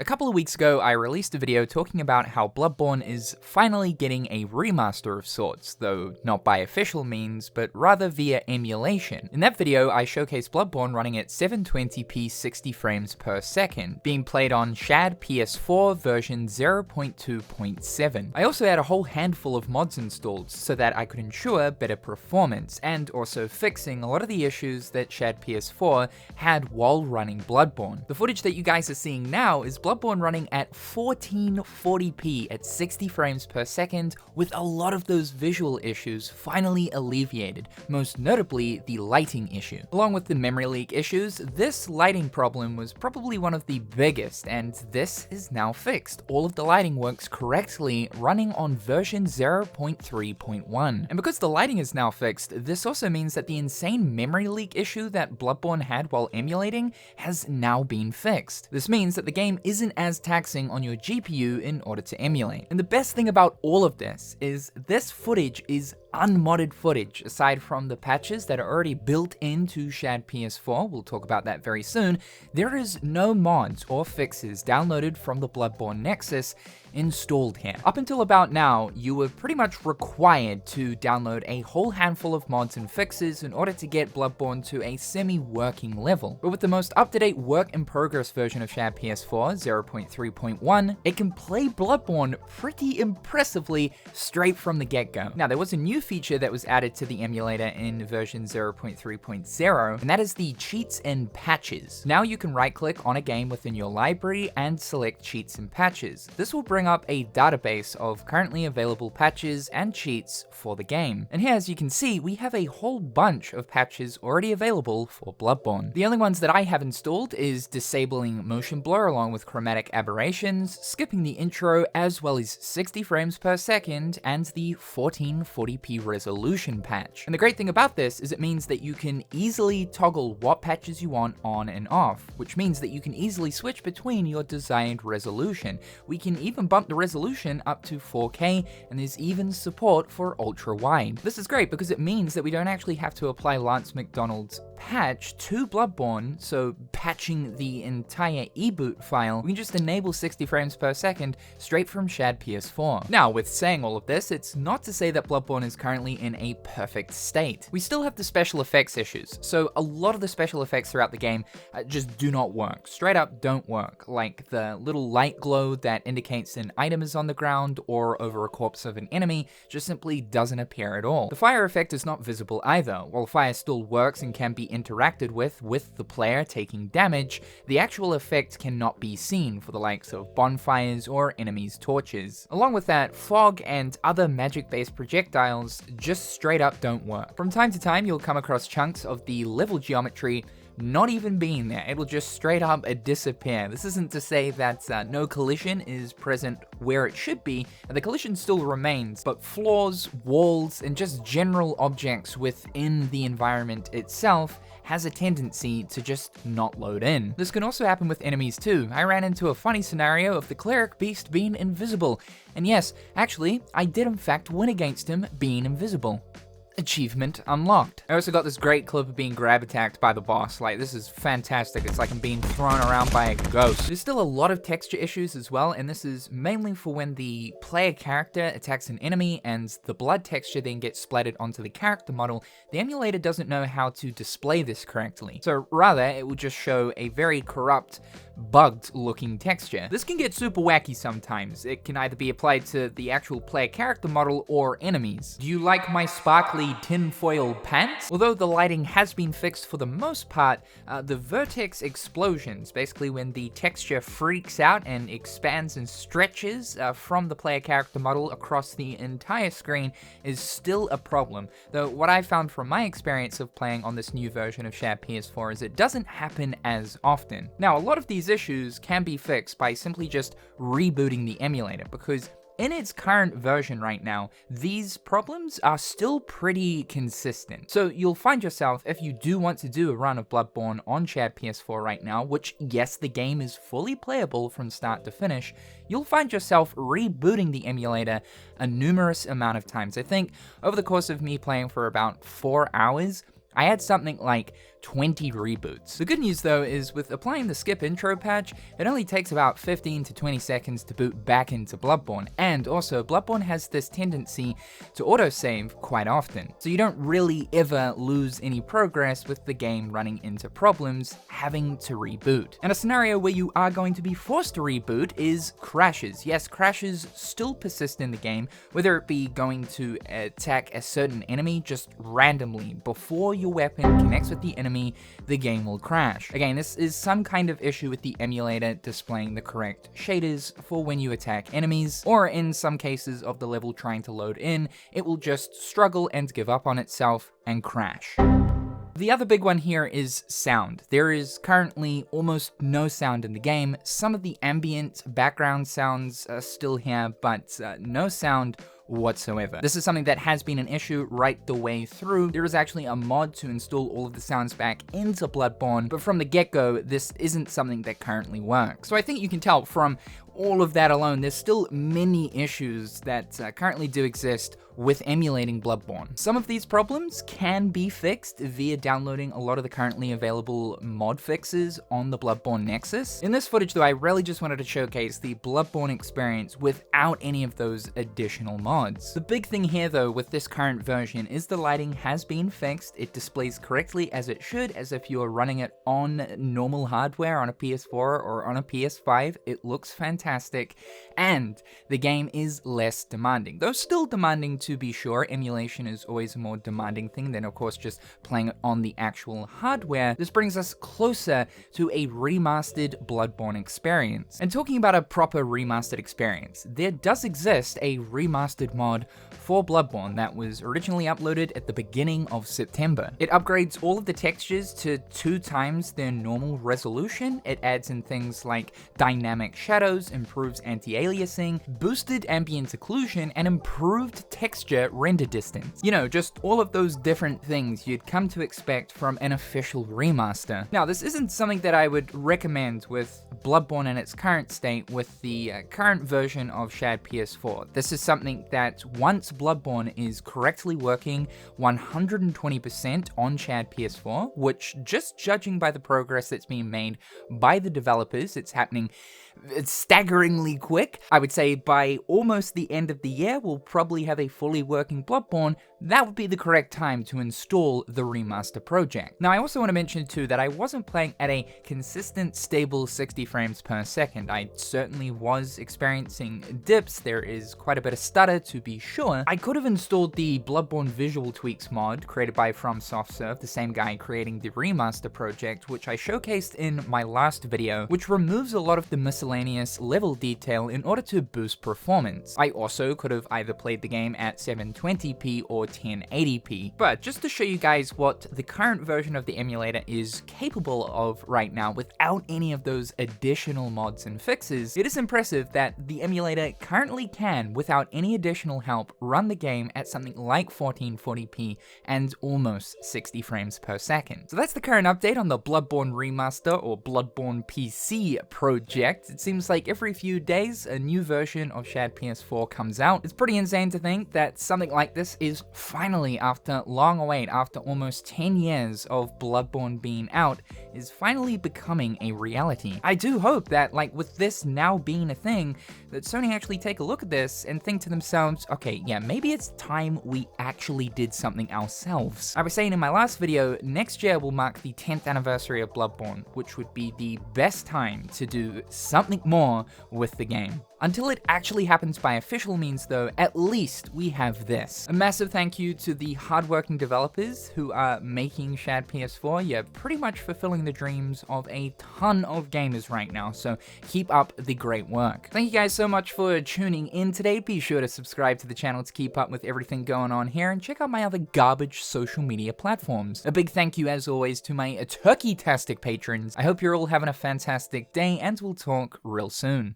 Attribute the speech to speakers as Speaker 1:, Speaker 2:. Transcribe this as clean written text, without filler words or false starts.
Speaker 1: A couple of weeks ago, I released a video talking about how Bloodborne is finally getting a remaster of sorts, though not by official means, but rather via emulation. In that video, I showcased Bloodborne running at 720p 60 frames per second, being played on Shad PS4 version 0.2.7. I also had a whole handful of mods installed so that I could ensure better performance, and also fixing a lot of the issues that Shad PS4 had while running Bloodborne. The footage that you guys are seeing now is Bloodborne running at 1440p at 60 frames per second, with a lot of those visual issues finally alleviated, most notably the lighting issue. Along with the memory leak issues, this lighting problem was probably one of the biggest, and this is now fixed. All of the lighting works correctly running on version 0.3.1. And because the lighting is now fixed, this also means that the insane memory leak issue that Bloodborne had while emulating has now been fixed. This means that the game isn't as taxing on your GPU in order to emulate. And the best thing about all of this is this footage is unmodded footage. Aside from the patches that are already built into Shad PS4, we'll talk about that very soon, there is no mods or fixes downloaded from the Bloodborne Nexus installed here. Up until about now, you were pretty much required to download a whole handful of mods and fixes in order to get Bloodborne to a semi-working level. But with the most up-to-date work-in-progress version of Shad PS4, 0.3.1, it can play Bloodborne pretty impressively straight from the get-go. Now, there was a new feature that was added to the emulator in version 0.3.0, and that is the cheats and patches. Now you can right-click on a game within your library and select cheats and patches. This will bring up a database of currently available patches and cheats for the game. And here, as you can see, we have a whole bunch of patches already available for Bloodborne. The only ones that I have installed is disabling motion blur along with chromatic aberrations, skipping the intro, as well as 60 frames per second and the 1440p resolution patch. And the great thing about this is it means that you can easily toggle what patches you want on and off, which means that you can easily switch between your desired resolution. We can even bump the resolution up to 4K, and there's even support for ultra wide. This is great because it means that we don't actually have to apply Lance McDonald's patch to Bloodborne, so patching the entire eboot file, we can just enable 60 frames per second straight from Shad PS4. Now, with saying all of this, it's not to say that Bloodborne is currently in a perfect state. We still have the special effects issues, so a lot of the special effects throughout the game just do not work. Straight up don't work, like the little light glow that indicates an item is on the ground or over a corpse of an enemy just simply doesn't appear at all. The fire effect is not visible either. While fire still works and can be interacted with the player taking damage, the actual effect cannot be seen for the likes of bonfires or enemies' torches. Along with that, fog and other magic-based projectiles just straight up don't work. From time to time, you'll come across chunks of the level geometry not even being there. It will just straight up disappear. This isn't to say that no collision is present where it should be, and the collision still remains, but floors, walls, and just general objects within the environment itself has a tendency to just not load in. This can also happen with enemies too. I ran into a funny scenario of the cleric beast being invisible, and yes, actually, I did in fact win against him being invisible. Achievement unlocked. I also got this great clip of being grab attacked by the boss. Like, this is fantastic. It's like I'm being thrown around by a ghost. There's still a lot of texture issues as well, and this is mainly for when the player character attacks an enemy and the blood texture then gets splattered onto the character model. The emulator doesn't know how to display this correctly. So rather, it will just show a very corrupt, bugged looking texture. This can get super wacky sometimes. It can either be applied to the actual player character model or enemies. Do you like my sparkly tinfoil pants? Although the lighting has been fixed for the most part, the vertex explosions, basically when the texture freaks out and expands and stretches from the player character model across the entire screen, is still a problem. Though what I found from my experience of playing on this new version of Shad PS4 is it doesn't happen as often. Now, a lot of these issues can be fixed by simply just rebooting the emulator, because in its current version right now, these problems are still pretty consistent. So you'll find yourself, if you do want to do a run of Bloodborne on Shad PS4 right now, which yes, the game is fully playable from start to finish, you'll find yourself rebooting the emulator a numerous amount of times. I think over the course of me playing for about 4 hours, I had something like 20 reboots. The good news though is with applying the skip intro patch, it only takes about 15 to 20 seconds to boot back into Bloodborne, and also Bloodborne has this tendency to autosave quite often, so you don't really ever lose any progress with the game running into problems having to reboot. And a scenario where you are going to be forced to reboot is crashes. Yes, crashes still persist in the game, whether it be going to attack a certain enemy just randomly before your weapon connects with the enemy, the game will crash. Again, this is some kind of issue with the emulator displaying the correct shaders for when you attack enemies, or in some cases of the level trying to load in, it will just struggle and give up on itself and crash. The other big one here is sound. There is currently almost no sound in the game. Some of the ambient background sounds are still here, but no sound whatsoever. This is something that has been an issue right the way through. There is actually a mod to install all of the sounds back into Bloodborne, but from the get-go, this isn't something that currently works. So I think you can tell from all of that alone, there's still many issues that currently do exist with emulating Bloodborne. Some of these problems can be fixed via downloading a lot of the currently available mod fixes on the Bloodborne Nexus. In this footage though, I really just wanted to showcase the Bloodborne experience without any of those additional mods. The big thing here though with this current version is the lighting has been fixed. It displays correctly as it should, as if you are running it on normal hardware on a PS4 or on a PS5. It looks fantastic, and the game is less demanding. Though still demanding to be sure, emulation is always a more demanding thing than of course just playing it on the actual hardware. This brings us closer to a remastered Bloodborne experience. And talking about a proper remastered experience, there does exist a remastered mod for Bloodborne that was originally uploaded at the beginning of September. It upgrades all of the textures to 2 times their normal resolution. It adds in things like dynamic shadows, improves anti-aliasing, boosted ambient occlusion, and improved texture render distance. You know, just all of those different things you'd come to expect from an official remaster. Now, this isn't something that I would recommend with Bloodborne in its current state with the current version of Shad PS4. This is something that once Bloodborne is correctly working 120% on Shad PS4, which just judging by the progress that's being made by the developers, it's happening staggeringly quick. I would say by almost the end of the year, we'll probably have a fully working Bloodborne. That would be the correct time to install the remaster project. Now, I also want to mention too that I wasn't playing at a consistent, stable 60 frames per second. I certainly was experiencing dips. There is quite a bit of stutter to be sure. I could have installed the Bloodborne Visual Tweaks mod created by fromsoftware, the same guy creating the remaster project, which I showcased in my last video, which removes a lot of the miscellaneous level detail in order to boost performance. I also could have either played the game at 720p or 1080p, but just to show you guys what the current version of the emulator is capable of right now without any of those additional mods and fixes, it is impressive that the emulator currently can, without any additional help, run the game at something like 1440p and almost 60 frames per second. So that's the current update on the Bloodborne Remaster or Bloodborne PC project. It seems like every few days a new version of Shad PS4 comes out. It's pretty insane to think that something like this is finally, after long await, after almost 10 years of Bloodborne being out, is finally becoming a reality. I do hope that, like, with this now being a thing, that Sony actually take a look at this and think to themselves, okay, yeah, maybe it's time we actually did something ourselves. I was saying in my last video, next year will mark the 10th anniversary of Bloodborne, which would be the best time to do something more with the game. Until it actually happens by official means though, at least we have this. A massive thank you to the hardworking developers who are making Shad PS4. You're pretty much fulfilling the dreams of a ton of gamers right now, so keep up the great work. Thank you guys so much for tuning in today. Be sure to subscribe to the channel to keep up with everything going on here, and check out my other garbage social media platforms. A big thank you as always to my turkey-tastic patrons. I hope you're all having a fantastic day, and we'll talk real soon.